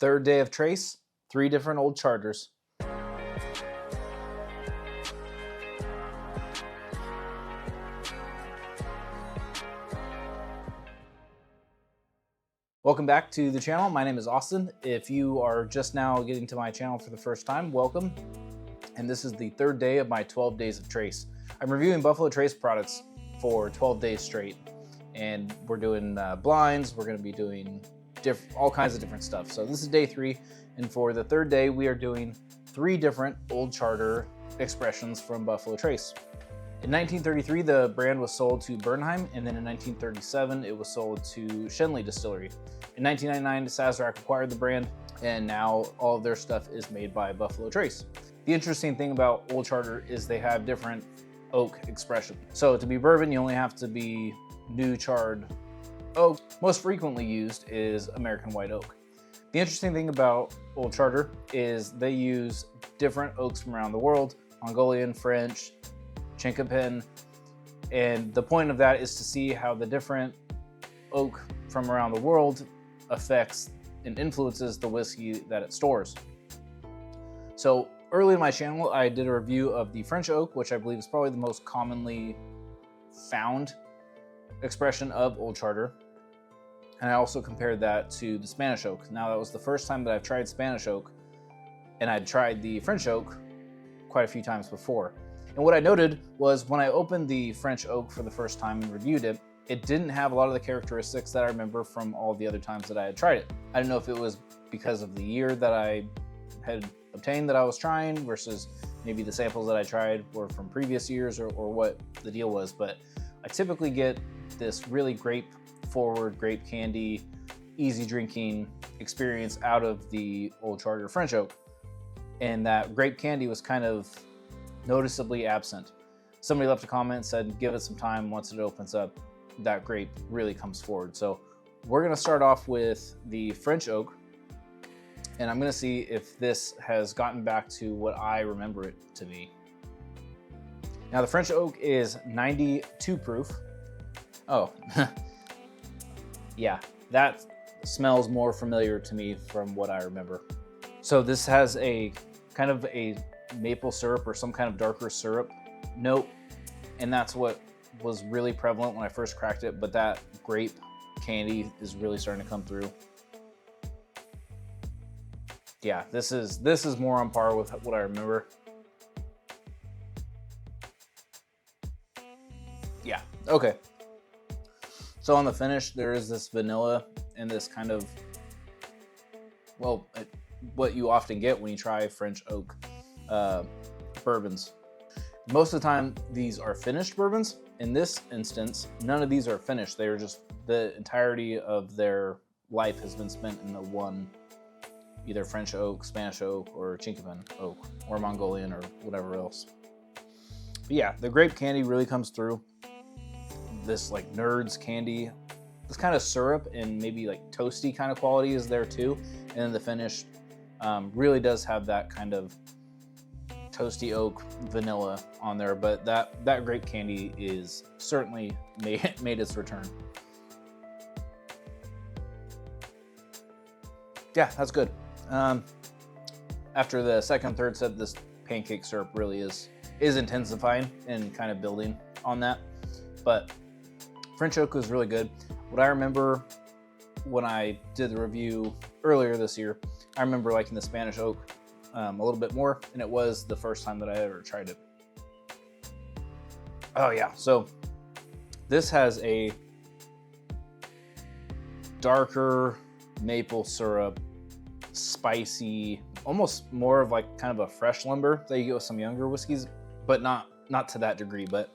Third day of trace, 3 different old charters. Welcome back to the channel. My name is Austin. If you are just now getting to my channel for the first time, welcome. And this is the 3rd day of my 12 days of trace. I'm reviewing Buffalo Trace products for 12 days straight. And we're doing blinds, we're gonna be doing all kinds of different stuff. So this is day 3, and for the 3rd day, we are doing 3 different old charter expressions from Buffalo Trace. In 1933, the brand was sold to Bernheim, and then in 1937, it was sold to Schenley Distillery. In 1999, Sazerac acquired the brand, and now all of their stuff is made by Buffalo Trace. The interesting thing about Old Charter is they have different oak expressions. So to be bourbon, you only have to be new charred oak. Most frequently used is American white oak. The interesting thing about Old Charter is they use different oaks from around the world, Mongolian, French, Chinkapin, and the point of that is to see how the different oak from around the world affects and influences the whiskey that it stores. So early in my channel, I did a review of the French oak, which I believe is probably the most commonly found expression of Old Charter. And I also compared that to the Spanish oak. Now that was the first time that I've tried Spanish oak, and I'd tried the French oak quite a few times before. And what I noted was when I opened the French oak for the first time and reviewed it, it didn't have a lot of the characteristics that I remember from all the other times that I had tried it. I don't know if it was because of the year that I had obtained that I was trying versus maybe the samples that I tried were from previous years or what the deal was, but I typically get this really grape forward, grape candy, easy drinking experience out of the Old Charter French oak. And that grape candy was kind of noticeably absent. Somebody left a comment and said, give it some time. Once it opens up, that grape really comes forward. So we're gonna start off with the French oak, and I'm gonna see if this has gotten back to what I remember it to be. Now the French oak is 92 proof. Oh, yeah, that smells more familiar to me from what I remember. So this has a kind of a maple syrup or some kind of darker syrup note, and that's what was really prevalent when I first cracked it, but that grape candy is really starting to come through. Yeah, this is more on par with what I remember. Yeah, okay. So on the finish, there is this vanilla and this kind of, well, what you often get when you try French oak bourbons. Most of the time, these are finished bourbons. In this instance, none of these are finished. They are just, the entirety of their life has been spent in the one, either French oak, Spanish oak, or Chinkapin oak, or Mongolian, or whatever else. But yeah, the grape candy really comes through. This like Nerds candy, this kind of syrup and maybe like toasty kind of quality is there too. And then the finish really does have that kind of toasty oak vanilla on there, but that grape candy is certainly made its return. Yeah, that's good. After the second, third sip, this pancake syrup really is intensifying and kind of building on that. But French oak was really good. What I remember when I did the review earlier this year, I remember liking the Spanish oak a little bit more, and it was the first time that I ever tried it. Oh yeah, so this has a darker maple syrup, spicy, almost more of like kind of a fresh lumber that you get with some younger whiskeys, but not to that degree, but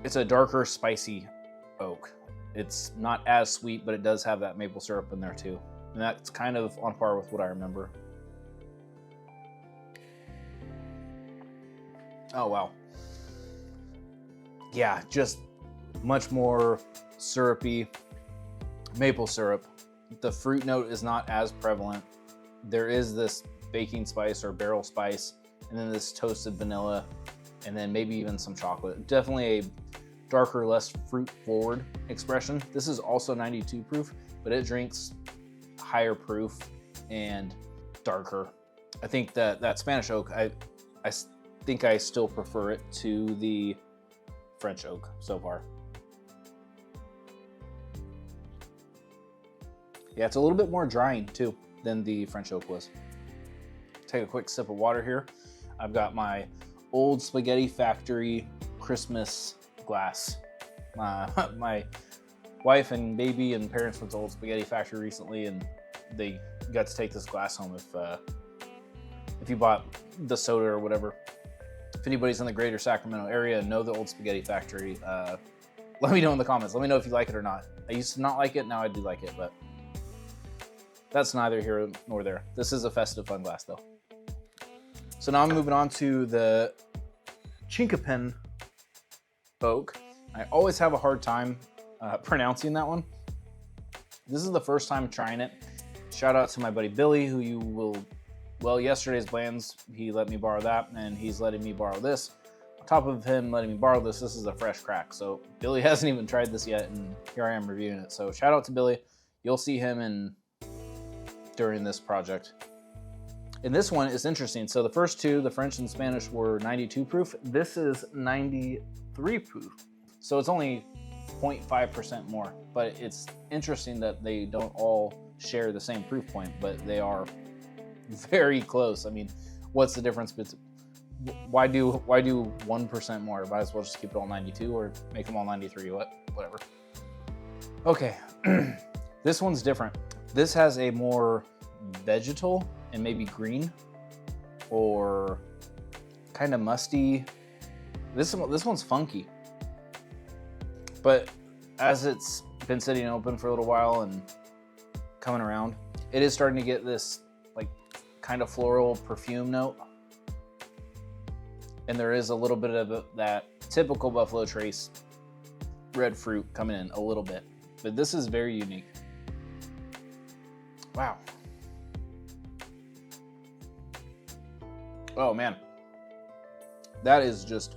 it's a darker, spicy oak. It's not as sweet, but it does have that maple syrup in there too. And that's kind of on par with what I remember. Oh, wow. Yeah, just much more syrupy maple syrup. The fruit note is not as prevalent. There is this baking spice or barrel spice, and then this toasted vanilla, and then maybe even some chocolate. Definitely a darker, less fruit forward expression. This is also 92 proof, but it drinks higher proof, and darker. I think that Spanish oak, I think I still prefer it to the French oak so far. Yeah, it's a little bit more drying too than the French oak was. Take a quick sip of water here. I've got my old Spaghetti Factory Christmas glass. My wife and baby and parents went to Old Spaghetti Factory recently, and they got to take this glass home if you bought the soda or whatever. If anybody's in the greater Sacramento area and know the Old Spaghetti Factory, let me know in the comments. Let me know if you like it or not. I used to not like it, now I do like it, but that's neither here nor there. This is a festive fun glass though. So now I'm moving on to the Chinkapin oak. I always have a hard time pronouncing that one. This is the first time trying it. Shout out to my buddy Billy, who you will, well, yesterday's Blands, he let me borrow that, and he's letting me borrow this. On top of him letting me borrow this is a fresh crack. So Billy hasn't even tried this yet, and here I am reviewing it. So shout out to Billy. You'll see him during this project. And this one is interesting. So the first two, the French and Spanish, were 92 proof. This is 93 proof. So it's only 0.5% more. But it's interesting that they don't all share the same proof point, but they are very close. I mean, what's the difference between, why do 1% more? Might as well just keep it all 92 or make them all 93, whatever. Okay, this one's different. This has a more vegetal and maybe green or kind of musty. This one's funky, but as it's been sitting open for a little while and coming around, it is starting to get this like kind of floral perfume note, and there is a little bit of that typical Buffalo Trace red fruit coming in a little bit, but this is very unique. Wow. Oh man, that is just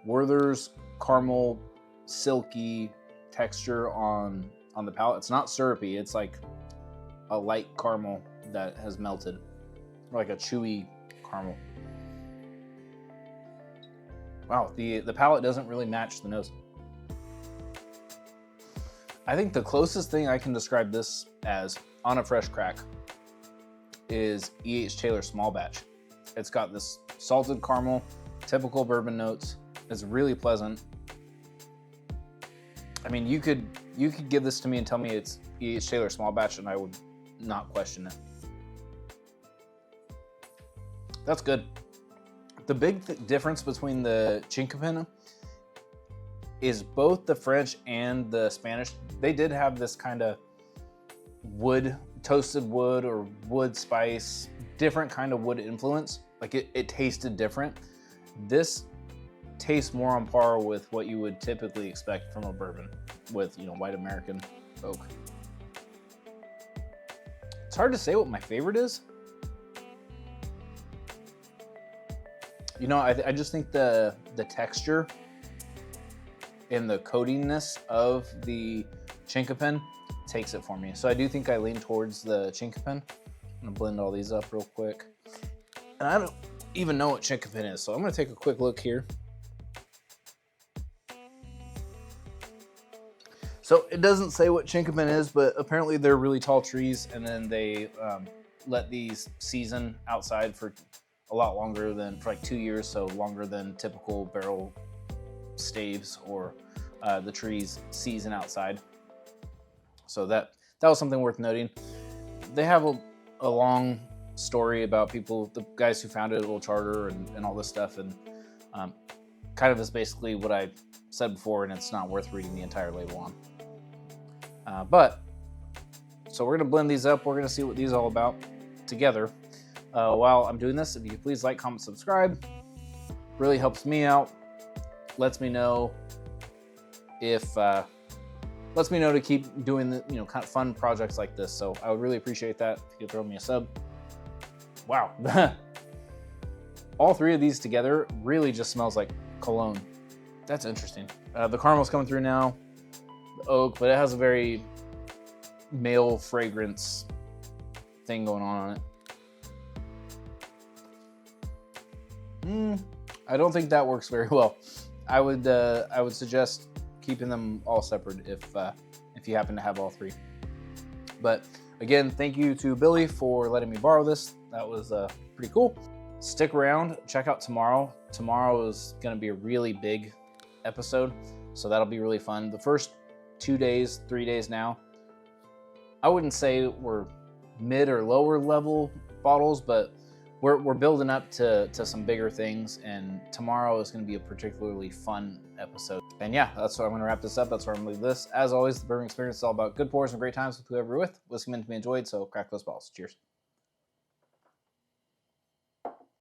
Werther's caramel silky texture on the palate. It's not syrupy, it's like a light caramel that has melted, or like a chewy caramel. Wow, the palate doesn't really match the nose. I think the closest thing I can describe this as on a fresh crack is E.H. Taylor Small Batch. It's got this salted caramel, typical bourbon notes. It's really pleasant. I mean, you could give this to me and tell me it's E.H. Taylor Small Batch, and I would not question it. That's good. The big difference between the Chinkapin is both the French and the Spanish, they did have this kind of wood, toasted wood or wood spice, different kind of wood influence. Like it tasted different. This tastes more on par with what you would typically expect from a bourbon with, you know, white American oak. It's hard to say what my favorite is. You know, I just think the texture and the coatingness of the Chinkapin takes it for me. So I do think I lean towards the Chinkapin. I'm gonna blend all these up real quick. And I don't even know what Chinkapin is, so I'm gonna take a quick look here. So it doesn't say what Chinkapin is, but apparently they're really tall trees, and then they let these season outside for a lot longer than, for like 2 years, so longer than typical barrel staves or the trees season outside. So that was something worth noting. They have a long story about people, the guys who founded a little charter and all this stuff, and kind of is basically what I said before, and it's not worth reading the entire label on. So we're gonna blend these up. We're gonna see what these are all about together. While I'm doing this, if you could please like, comment, subscribe. Really helps me out. Lets me know if lets me know to keep doing the, you know, kind of fun projects like this. So I would really appreciate that if you could throw me a sub. Wow. All three of these together really just smells like cologne. That's interesting. The caramel's coming through now, the oak, but it has a very male fragrance thing going on it. I don't think that works very well. I would suggest keeping them all separate if you happen to have all three. But again, thank you to Billy for letting me borrow this. That was pretty cool. Stick around, check out tomorrow. Tomorrow is going to be a really big episode, so that'll be really fun. The first 2 days, 3 days now, I wouldn't say we're mid or lower level bottles, but we're building up to some bigger things, and tomorrow is going to be a particularly fun episode. And yeah, that's where I'm going to wrap this up. That's where I'm going to leave this. As always, the bourbon experience is all about good pours and great times with whoever you're with. Whiskey meant to be enjoyed, so crack those bottles. Cheers.